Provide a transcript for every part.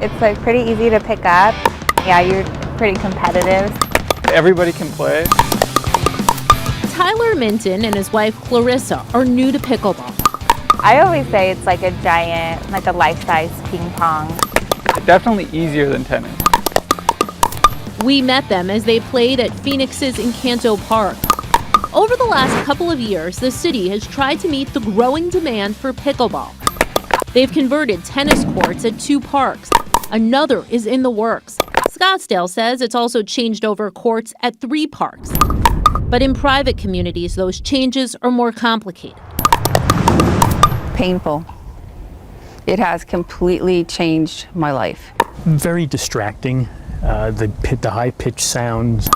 It's like pretty easy to pick up. Yeah, you're pretty competitive. Everybody can play. Tyler Minton and his wife Clarissa are new to pickleball. I always say it's like a giant, like a life-size ping pong. It's definitely easier than tennis. We met them as they played at Phoenix's Encanto Park. Over the last couple of years, the city has tried to meet the growing demand for pickleball. They've converted tennis courts at 2 parks. Another is in the works. Scottsdale says it's also changed over courts at 3 parks. But in private communities, those changes are more complicated. Painful. It has completely changed my life. Very distracting. The high-pitched sounds.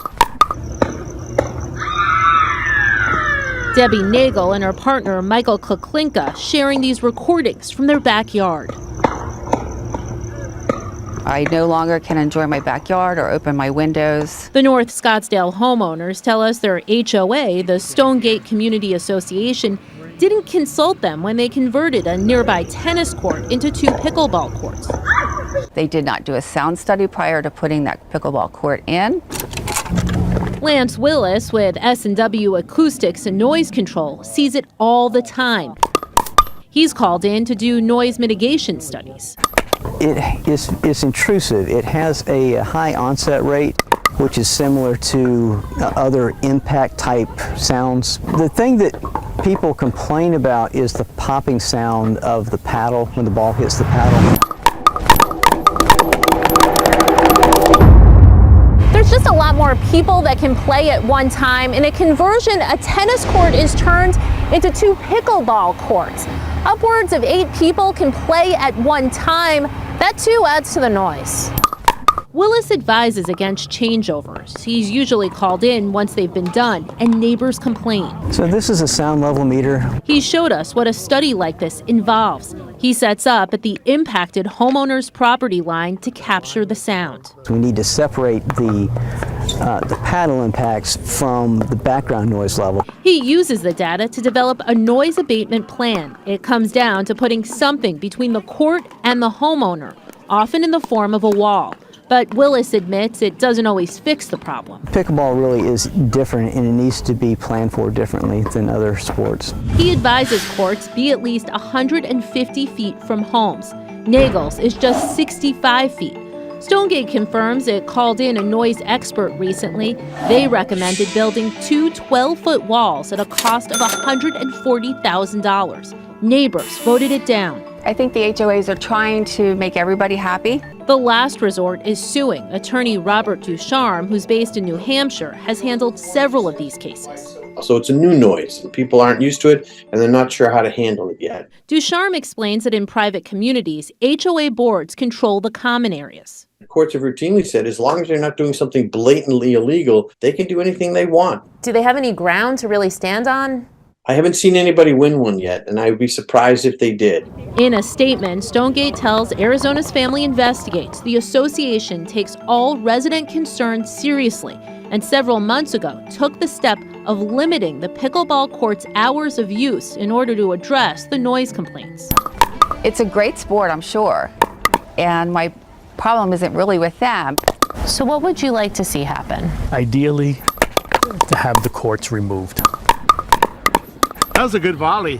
Debbie Nagel and her partner Michael Kuklinka sharing these recordings from their backyard. I no longer can enjoy my backyard or open my windows. The North Scottsdale homeowners tell us their HOA, the Stonegate Community Association, didn't consult them when they converted a nearby tennis court into 2 pickleball courts. They did not do a sound study prior to putting that pickleball court in. Lance Willis with S&W Acoustics and Noise Control sees it all the time. He's called in to do noise mitigation studies. It's intrusive. It has a high onset rate, which is similar to other impact type sounds. The thing that people complain about is the popping sound of the paddle when the ball hits the paddle. There's just a lot more people that can play at one time. In a conversion, a tennis court is turned into 2 pickleball courts. Upwards of 8 people can play at one time. That too adds to the noise. Willis advises against changeovers. He's usually called in once they've been done and neighbors complain. So this is a sound level meter. He showed us what a study like this involves. He sets up at the impacted homeowner's property line to capture the sound. We need to separate the paddle impacts from the background noise level. He uses the data to develop a noise abatement plan. It comes down to putting something between the court and the homeowner, often in the form of a wall. But Willis admits it doesn't always fix the problem. Pickleball really is different, and it needs to be planned for differently than other sports. He advises courts be at least 150 feet from homes. Nagel's is just 65 feet. Stonegate confirms it called in a noise expert recently. They recommended building 2 12-foot walls at a cost of $140,000. Neighbors voted it down. I think the HOAs are trying to make everybody happy. The last resort is suing. Attorney Robert Ducharme, who's based in New Hampshire, has handled several of these cases. So it's a new noise, and people aren't used to it, and they're not sure how to handle it yet. Ducharme explains that in private communities, HOA boards control the common areas. The courts have routinely said as long as they're not doing something blatantly illegal, they can do anything they want. Do they have any ground to really stand on? I haven't seen anybody win one yet, and I would be surprised if they did. In a statement, Stonegate tells Arizona's Family Investigates the association takes all resident concerns seriously and several months ago took the step of limiting the pickleball court's hours of use in order to address the noise complaints. It's a great sport, I'm sure, and my problem isn't really with them. So what would you like to see happen? Ideally, to have the courts removed. That was a good volley.